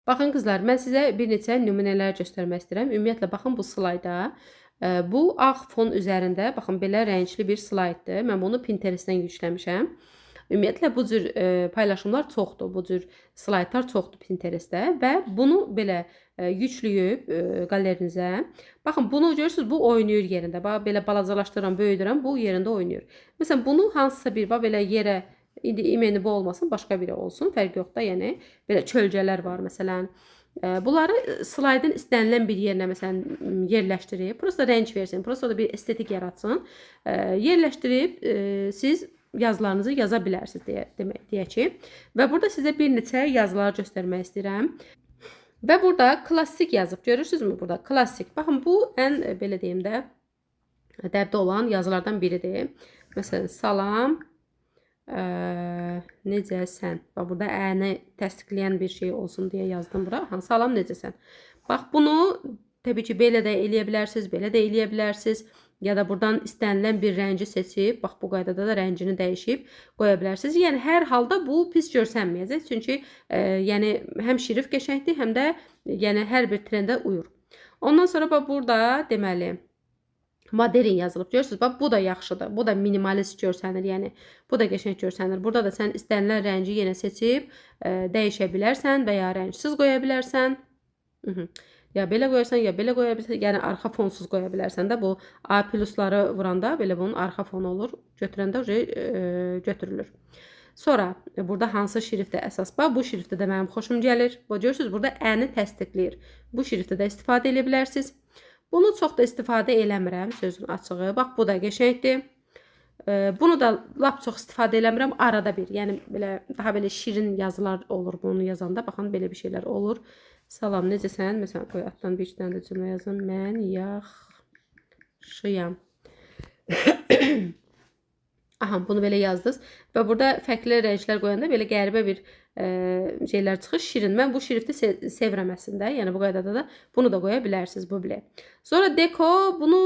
Baxın qızlar, mən sizə bir neçə nümunələr göstərmək istəyirəm. Ümumiyyətlə, baxın bu slayda, bu ağ fon üzərində, baxın belə rəngli bir slayddır. Mən bunu Pinterest-dən yükləmişəm. Ümumiyyətlə, bu cür paylaşımlar çoxdur, bu cür slaydlar çoxdur Pinterest-də və bunu belə yükləyib qalerinizə. Baxın, bunu görürsünüz, bu oynayır yerində. Bax, belə balacalaşdırıram, böyüdürəm, bu yerində oynayır. Məsələn, bunu hansısa bir, bax, belə yerə İndi imeni bu olmasın, başqa biri olsun, fərq yoxdur da, yəni belə çölcələr var məsələn. Bunları slaydın istənilən bir yerinə məsələn yerləşdirib, prosta rəng versin, prosta da bir estetik yaratsın. Yerləşdirib siz yazılarınızı yaza bilərsiniz deyək ki. Və burada sizə bir neçə yazılar göstərmək istəyirəm. Və burada klassik yazıb, görürsünüzmü burada? Klassik. Baxın, bu ən belə deyim də ədəbdə olan yazılardan biridir. Məsələn, salam, necəsən? Bax, burada əni təsdiqləyən bir şey olsun deyə yazdım bura. Salam, necəsən? Bax, bunu təbii ki, belə də eləyə bilərsiniz, belə də eləyə bilərsiniz. Ya da buradan istənilən bir rəngi seçib, bax, bu qaydada da rəngini dəyişib qoya bilərsiniz. Yəni, hər halda bu pis görsənməyəcək. Çünki yəni, həm şrif qəşəngdir, həm də yəni, hər bir trendə uyur. Ondan sonra bax, burada deməli, modern yazılıb. Görürsünüz, bax, bu da yaxşıdır. Bu da minimalist görsənir, yəni bu da qəşəng görsənir. Burada da sən istənilən rəngi yenə seçib dəyişə bilərsən və ya rəngsiz qoya bilərsən. Ya belə qoyarsan, ya belə qoya bilərsən. Yəni arxa fonsuz qoya bilərsən də. Bu A plusları vuranda belə bunun arxa fonu olur. Götürəndə götürülür. Sonra burada hansı şriftə əsas? Bax, bu şriftdə də mənim xoşum gəlir. Görürsünüz, burada əni təsdiqləyir. Bu şriftdə də istifadə edə bilərsiniz. Bunu çox da istifadə eləmirəm, sözün açığı. Bax, bu da qəşəngdir. Bunu da lap çox istifadə eləmirəm, arada bir. Yəni, belə, daha belə şirin yazılar olur bunu yazanda. Baxın, belə bir şeylər olur. Salam, necəsən? Məsələn, qoy altdan bir dənə də cümlə yazın. Mən yaxşıyam. Aha, bunu belə yazdınız. Və burada fərqli rənglər qoyanda belə qəribə bir şeylər çıxır. Şirin. Mən bu şrifti sevirəm əslində. Yəni bu qaydada da bunu da qoya bilərsiniz bu bilə. Sonra deko, bunu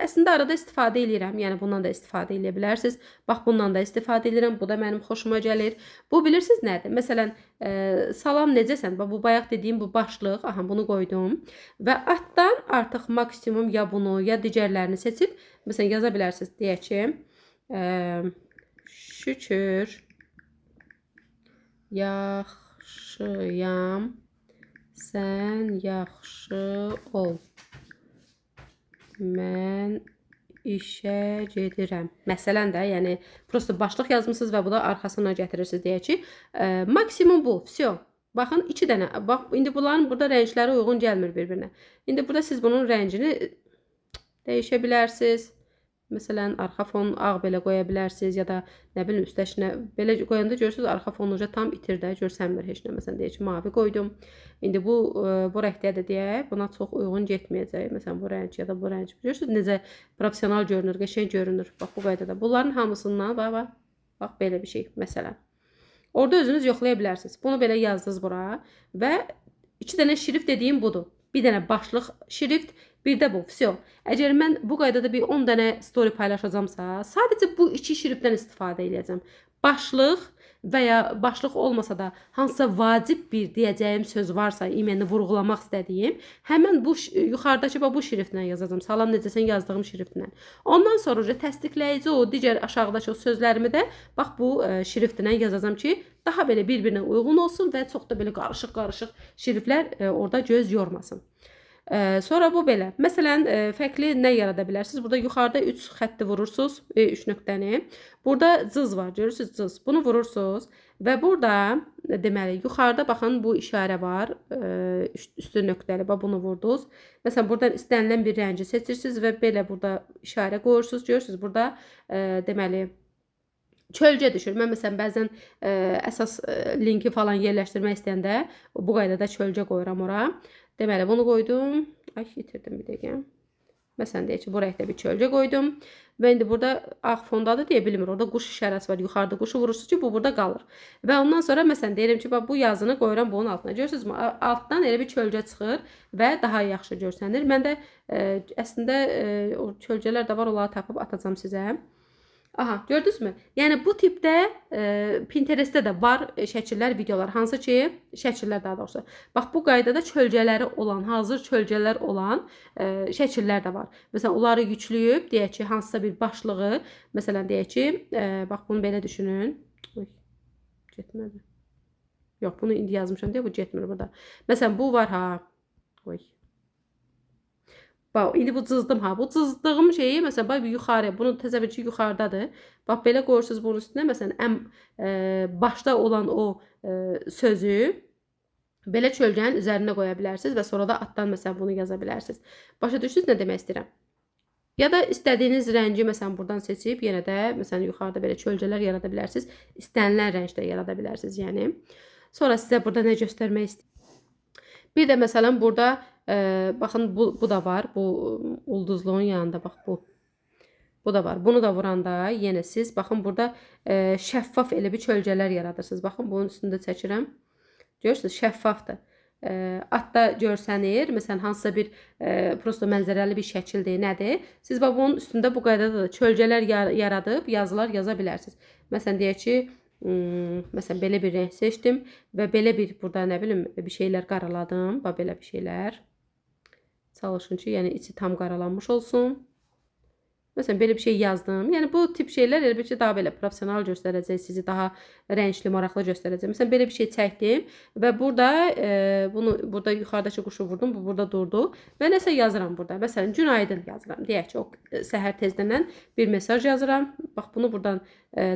əslində arada istifadə edirəm. Yəni bundan da istifadə edə bilərsiniz. Bax, bundan da istifadə edirəm. Bu da mənim xoşuma gəlir. Bu bilirsiniz nədir? Məsələn, salam, necəsən? Bu bayaq dediyim bu başlıq. Aha, bunu qoydum. Və altdan artıq maksimum ya bunu, ya digərlərini seçib məsələn yaza bilərsiniz. Deyək ki, şükür yaxşıyam, sən yaxşı ol, mən işə gedirəm. Məsələn də, yəni prosta başlıq yazmısınız və bu da arxasına gətirirsiniz deyək ki, maksimum bu, vsyo. Baxın, 2 dənə. Bax, indi bunların burada rəngləri uyğun gəlmir bir-birinə. İndi burada siz bunun rəngini dəyişə bilərsiniz. Məsələn, arxa fon ağ belə qoya bilərsiniz ya da nə bilim üstəşinə belə qoyanda görürsünüz arxa fonuca tam itir də, görsənmir heç nə. Məsələn, deyək ki, mavi qoydum. İndi bu rəngdə də deyək, buna çox uyğun getməyəcək. Məsələn, bu rəng ya da bu rəng. Görürsünüz necə professional görünür, qəşəng görünür. Bax, bu qaydada. Bunların hamısından bax belə bir şey, məsələn. Orada özünüz yoxlaya bilərsiniz. Bunu belə yazdınız bura və 2 dənə şrift dediyim budur. Bir dənə başlıq şrift, bir də bu. Vsyo. Əgər mən bu qaydada bir 10 dənə story paylaşacamsa, sadəcə bu 2 şriftdən istifadə edəcəm. Başlıq və ya başlıq olmasa da hansısa vacib bir deyəcəyim söz varsa, imeni vurğulamaq istədiyim, həmən bu yuxarıdakı bu şriftlə yazacağam. Salam, necəsən yazdığım şriftlə. Ondan sonra təsdiqləyici o digər aşağıdakı o sözlərimi də bax bu şriftlə yazacağam ki, daha belə bir-birinə uyğun olsun və çox da belə qarışıq-qarışıq şriftlər orada göz yormasın. Sonra bu belə. Məsələn, fərqli nə yarada bilərsiniz? Burada yuxarıda 3 xətti vurursunuz, 3 nöqtəni. Burada cız var, görürsünüz cız. Bunu vurursunuz və burada deməli yuxarıda baxın bu işarə var, üstü nöqtəli. Bax bunu vurdunuz. Məsələn, buradan istənilən bir rəngi seçirsiniz və belə burada işarə qoyursunuz. Görürsünüz burada deməli çölcə düşür. Mən məsələn bəzən əsas linki falan yerləşdirmək istəyəndə bu qaydada çölcə qoyuram ora. Deməli, bunu qoydum. Ay, itirdim bir dəqiqə. Məsələn, deyək ki, bu rəngdə bir çölcə qoydum. Və indi burada ağ fondadır deyə bilmir. Orada quş işarəsi var. Yuxarıda quşu vurursunuz ki, bu burada qalır. Və ondan sonra, məsələn, deyirəm ki, bu yazını qoyuram bunun altına. Görürsünüzmü? Altdan elə bir çölcə çıxır və daha yaxşı görsənir. Mən də əslində o çölcələr də var, onları tapıb atacağım sizə. Aha, gördünüzmü? Yəni bu tipdə Pinterestdə də var şəkillər, videolar, hansı ki, şəkillər daha doğrusu. Bax bu qaydada çölcələri olan, hazır çölcələr olan şəkillər də var. Məsələn, onları yükləyib, deyək ki, hansısa bir başlığı, məsələn, deyək ki, bax bunu belə düşünün. Oy, getmədi. Yox, bunu indi yazmışam deyə bu getmir burada. Məsələn, bu var ha. Oy. Bax, indi bu cızdım ha. Bu cızdığım şeyi, məsələn, bax yuxarı, bunu təsəvvür ki, yuxarıdadır. Bax, belə qoyursunuz bunun üstünə, məsələn, başda olan o sözü belə çölgənin üzərinə qoya bilərsiniz və sonra da altdan, məsələn, bunu yaza bilərsiniz. Başa düşdünüz nə demək istəyirəm? Ya da istədiyiniz rəngi, məsələn, buradan seçib, yenə də, məsələn, yuxarıda belə çölgələr yarada bilərsiniz. İstənilən rəngdə yarada bilərsiniz, yəni. Sonra sizə burada nə göstərmək istəyirəm? Bir də məsələn burada baxın bu da var. Bu ulduzluğun yanında bax bu. Bu da var. Bunu da vuranda yenə siz baxın burada şəffaf elə bir çölgələr yaradırsınız. Baxın bunun üstündə çəkirəm. Görürsüz, şəffafdır. Altda görsənir, məsələn hansısa bir prosto mənzərəli bir şəkildir, nədir? Siz bax bunun üstündə bu qaydada da çölgələr yaradıb yazılar yaza bilərsiniz. Məsələn deyək ki, məsələn belə bir renk seçdim və belə bir burada nə bilim bir şeylər qaraladım. Bax belə bir şeylər. Çalışın ki, yəni içi tam qaralanmış olsun. Məsələn belə bir şey yazdım. Yəni bu tip şeylər elə bir ki, daha belə professional göstərəcək, sizi daha rəngli, maraqlı göstərəcək. Məsələn belə bir şey çəkdim və burada burada yuxarıdakı quşu vurdum, bu burada durdu və nəsə yazıram burada. Məsələn günaydın yazıram. Deyək ki, o səhər tezdən bir mesaj yazıram. Bax bunu buradan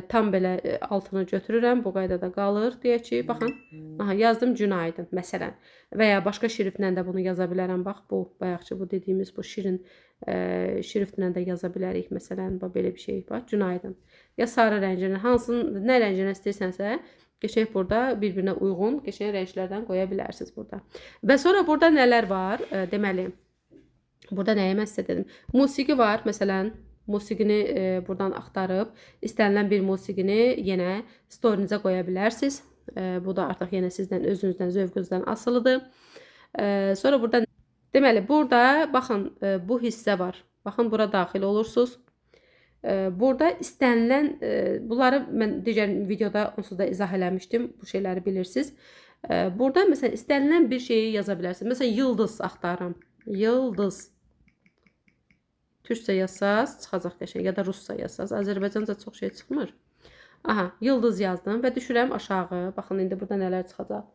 tam belə altını götürürəm. Bu qaydada qalır. Deyək ki, baxın. Aha, yazdım günaydın məsələn. Və ya başqa şriftlə də bunu yaza bilərəm. Bax bu bayaqçı bu dediyimiz bu şirin şriftlə də yaza bilərik. Məsələn, bax belə bir şey. Bax günaydın. Ya sarı rənginə, hansının nə rənginə istəyirsənsə, qəşəng burada bir-birinə uyğun qəşəng rənglərdən qoya bilərsiniz burada. Və sonra burada nələr var? Deməli, burada nəyi mən sizə dedim? Musiqi var, məsələn. Musiqini buradan axtarıb, istənilən bir musiqini yenə storinizə qoya bilərsiniz. Bu da artıq yenə sizdən, özünüzdən, zövqünüzdən asılıdır. Sonra burada, deməli, burada, baxın, bu hissə var. Baxın, bura daxil olursunuz. Burada istənilən, bunları mən digər videoda onsuz da izah eləmişdim, bu şeyləri bilirsiniz. Burada, məsələn, istənilən bir şeyi yaza bilərsiniz. Məsələn, yıldız axtarım. Yıldız. Türkçə yazsaz çıxacaq qəşəng, ya da rusca yazsaz. Azərbaycanca çox şey çıxmır. Aha, yıldız yazdım və düşürəm aşağı. Baxın, indi burada nələr çıxacaq.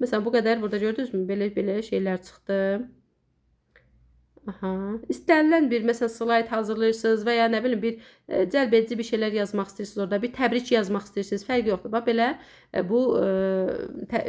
Məsələn, bu qədər burada gördünüzmü? Belə şeylər çıxdı. Aha, istənilən bir məsələn slayd hazırlayırsınız və ya nə bilim bir cəlbedici bir şeylər yazmaq istəyirsiniz orada, bir təbrik yazmaq istəyirsiniz, fərqi yoxdur. Bax belə bu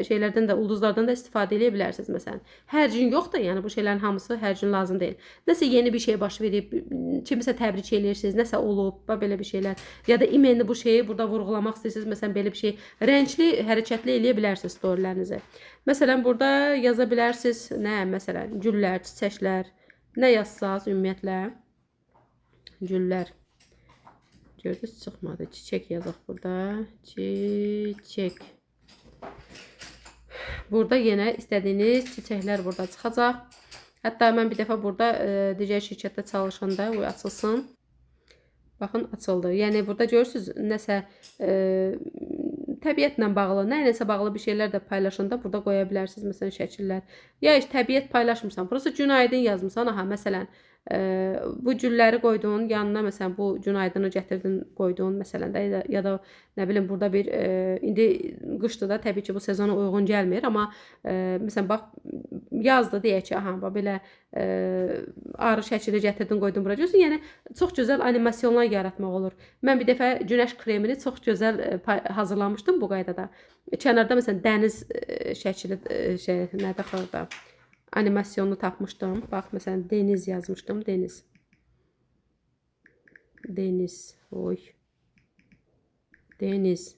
şeylərdən də, ulduzlardan da istifadə edə bilərsiniz məsələn. Hər gün yox da, yəni bu şeylərin hamısı hər gün lazım deyil. Nəsə yeni bir şey baş verib, kimisə təbrik eləyirsiniz, nəsə olub, bax belə bir şeylər. Ya da imenli bu şeyi burada vurğulamaq istəyirsiniz, məsələn belə bir şey rəngli, hərəkətli eləyə bilərsiniz storylərinizi. Məsələn burada yaza bilərsiniz, nə, məsələn güllər, çiçəklər. Nə yazsaz ümumiyyətlə? Güllər. Gördünüz, çıxmadı. Çiçək yazaq burada. Çiçək. Burada yenə istədiyiniz çiçəklər burada çıxacaq. Hətta mən bir dəfə burada digər şirkətdə çalışanda bu açılsın. Baxın, açıldı. Yəni burada görürsünüz, nəsə təbiətlə bağlı, nəyləsə bağlı bir şeylər də paylaşanda burada qoya bilərsiniz, məsələn, şəkillər. Ya heç təbiət paylaşmırsan, prosta günaydın yazmısan, aha, məsələn, bu gülləri qoydun, yanına məsələn bu günaydını gətirdin, qoydun, məsələn də ya da nə bilim burada bir indi qışdır da, təbii ki bu sezona uyğun gəlmir, amma məsələn bax yazdı deyək ki, aha, bax belə arı şəkili gətirdin, qoydun bura. Görürsən, yəni çox gözəl animasyonlar yaratmaq olur. Mən bir dəfə günəş kremini çox gözəl hazırlamışdım bu qaydada. Kənarda məsələn dəniz şəkili nədə xırda animasyonunu tapmışdım. Bax, məsələn, deniz yazmışdım. Deniz. Deniz. Oy. Deniz.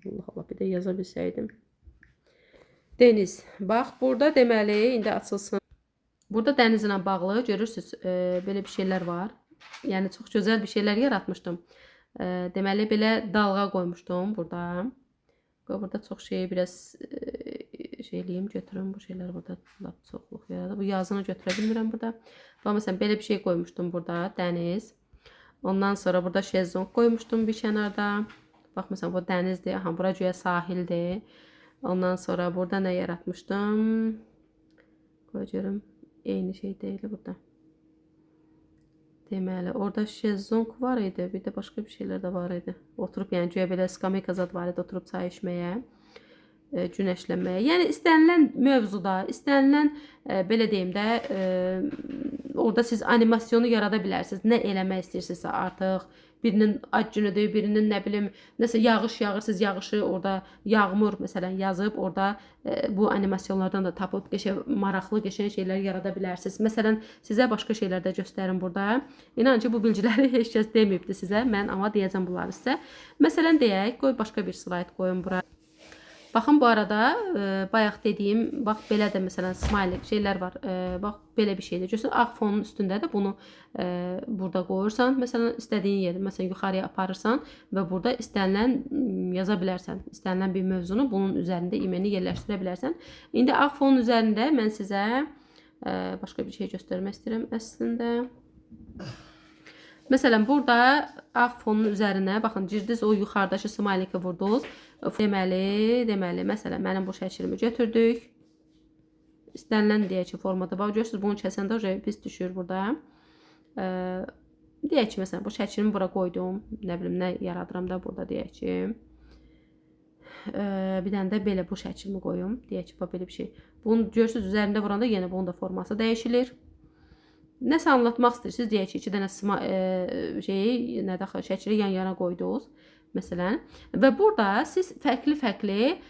Allah Allah, bir də yaza bilsəydim. Deniz. Bax, burada deməli, indi açılsın. Burada dənizlə bağlı görürsünüz, belə bir şeylər var. Yəni, çox gözəl bir şeylər yaratmışdım. Deməli, belə dalğa qoymuşdum burada. Burada çox şeyi biraz şey eləyim, götürüm. Bu şeylər burada çoxluq yaradı. Bu yazını götürə bilmirəm burada. Bax, məsələn, belə bir şey qoymuşdum burada. Dəniz. Ondan sonra burada şezlong qoymuşdum bir kənarda. Bax, məsələn, bu dənizdir. Aha, bura güya sahildir. Ondan sonra burada nə yaratmışdım? Qoy görüm. Eyni şey deyil burada. Deməli, orada şezlong var idi. Bir də başqa bir şeylər də var idi. Oturub, yəni güya belə skameyka zad var idi, oturub çay içməyə, günəşlənməyə. Yəni istənilən mövzuda, istənilən belə deyim də, orada siz animasyonu yarada bilərsiniz. Nə eləmək istəyirsinizsə artıq. Birinin ad günüdür, birinin nə bilim, nəsə yağış yağır, siz yağışı orada yağmur məsələn yazıb, orada bu animasyonlardan da tapıb qəşəng maraqlı qəşəng şeylər yarada bilərsiniz. Məsələn, sizə başqa şeylər də göstərim burada. İnanın ki, bu bilgiləri heç kəs deməyibdi sizə. Mən amma deyəcəm bunları sizə. Məsələn, deyək, qoy başqa bir slayd qoyun bura. Baxın, bu arada bayaq dediyim, bax belə də məsələn smiley şeylər var. Bax belə bir şeydir. Görürsən, ağ fonun üstündə də bunu burada qoyursan, məsələn istədiyin yerdə, məsələn yuxarıya aparırsan və burada istənilən yaza bilərsən. İstənilən bir mövzunu bunun üzərində imeni yerləşdirə bilərsən. İndi ağ fonun üzərində mən sizə başqa bir şey göstərmək istəyirəm əslində. Məsələn, burada ağ fonun üzərinə, baxın, girdiniz o yuxarıdakı smiley-i vurdunuz. Deməli, məsələn, mənim bu şəklimi götürdük. İstənilən deyək ki, formada bax, görürsünüz, bunu kəsəndə pis düşür burada. Deyək ki, məsələn, bu şəklimi bura qoydum. Nə bilim, nə yaradıram da burada deyək ki. Bir dənə də belə bu şəklimi qoyum. Deyək ki, belə bir şey. Bunu görürsünüz, üzərində vuranda yenə bunun da forması dəyişilir. Nəsə anlatmaq istəyirsiniz, deyək ki, 2 dənə şəkili yan-yana qoydunuz, məsələn. Və burada siz fərqli-fərqli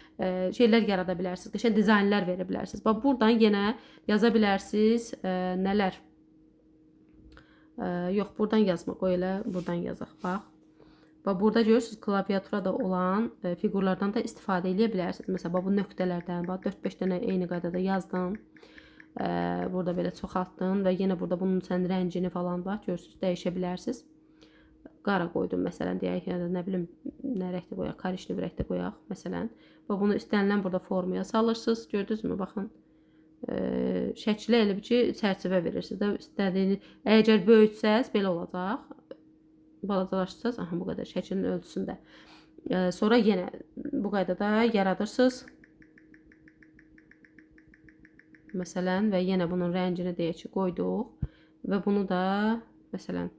şeylər yarada bilərsiniz, qəşəng dizaynlar verə bilərsiniz. Bax, buradan yenə yaza bilərsiniz, nələr? Yox, buradan yazma, qoy elə, buradan yazaq, bax. Bax, burada görürsünüz, klaviaturada olan fiqurlardan da istifadə edə bilərsiniz. Məsələn, bu nöqtələrdən, bax, 4-5 dənə eyni qaydada yazdım. Burada belə çoxaltdım və yenə burada bunun rəngini falan var, görürsünüz, dəyişə bilərsiniz. Qara qoydum məsələn, deyək ki, nə bilim, nə rəngdə qoyaq, karışlı bir rəngdə qoyaq məsələn. Və bunu istənilən burada formaya salırsınız, gördünüzmü, baxın. Şəklə elə bir ki, çərçivə verirsiniz də, istədiyiniz, əgər böyütsəz belə olacaq, balacalaşdırsaz, aha, bu qədər şəklin ölçüsündə. Sonra yenə bu qaydada yaradırsınız. Məsələn, və yenə bunun rəngini deyək ki, qoyduq və bunu da məsələn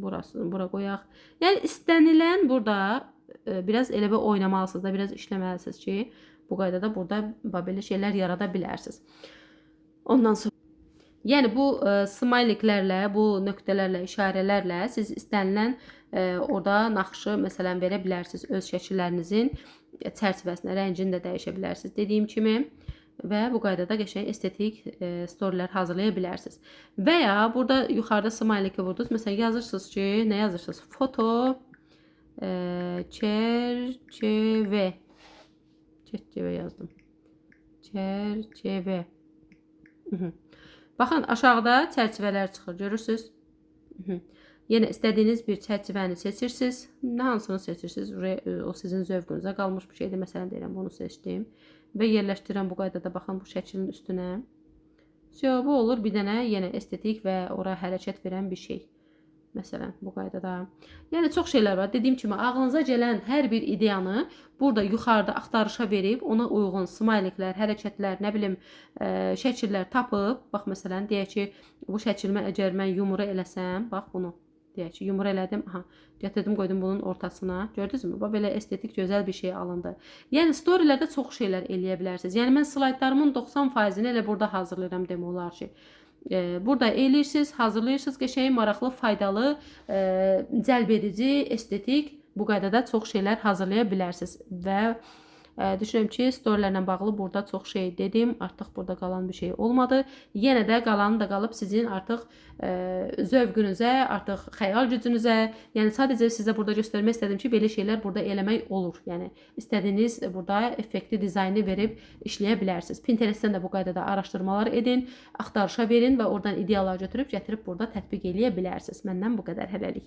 burasını bura qoyaq. Yəni istənilən burada biraz elə bir oynamalısınız da, biraz işləməlisiniz ki, bu qaydada burada belə şeylər yarada bilərsiniz. Ondan sonra yəni bu smileylərlə, bu nöqtələrlə, işarələrlə siz istənilən orada naxışı məsələn verə bilərsiniz öz şəkillərinizin çərçivəsinə, rəngini də dəyişə bilərsiniz dediyim kimi. Və bu qaydada qəşəng estetik storylər hazırlaya bilərsiniz. Və ya burada yuxarıda smiley-i vurdunuz. Məsələn, yazırsınız ki, nə yazırsınız? Foto çərçivə. Çərçivə yazdım. Çərçivə. Baxın, aşağıda çərçivələr çıxır, görürsünüz? Yenə istədiyiniz bir çərçivəni seçirsiniz. Hansını seçirsiniz? O sizin zövqünüzə qalmış bir şeydir. Məsələn, deyirəm, bunu seçdim. Və yerləşdirirəm bu qaydada, baxın, bu şəklin üstünə. Bu olur bir dənə yenə estetik və ora hərəkət verən bir şey. Məsələn, bu qaydada. Yəni, çox şeylər var. Dediyim kimi, ağlınıza gələn hər bir ideyanı burada yuxarıda axtarışa verib, ona uyğun smileylər, hərəkətlər, nə bilim, şəkillər tapıb, bax, məsələn, deyək ki, bu şəkilmə əgər mən yumru eləsəm, bax, bunu. Deyək ki, yumru elədim, aha, gətirdim, qoydum bunun ortasına. Gördünüzmü? Bax, belə estetik, gözəl bir şey alındı. Yəni, storylərdə çox şeylər eləyə bilərsiniz. Yəni, mən slaydlarımın 90%-ni elə burada hazırlayıram demək olar ki. Burada eləyirsiniz, hazırlayırsınız, qəşəng, maraqlı, faydalı, cəlb edici, estetik, bu qaydada çox şeylər hazırlaya bilərsiniz. Və düşünürəm ki, storylərlə bağlı burada çox şey dedim. Artıq burada qalan bir şey olmadı. Yenə də qalanı da qalıb sizin artıq zövqünüzə, artıq xəyal gücünüzə. Yəni sadəcə sizə burada göstərmək istədim ki, belə şeylər burada eləmək olur. Yəni istədiyiniz burada effektiv dizaynı verib işləyə bilərsiniz. Pinterestdən də bu qaydada araşdırmalar edin, axtarışa verin və oradan ideyalar götürüb gətirib burada tətbiq eləyə bilərsiniz. Məndən bu qədər hələlik.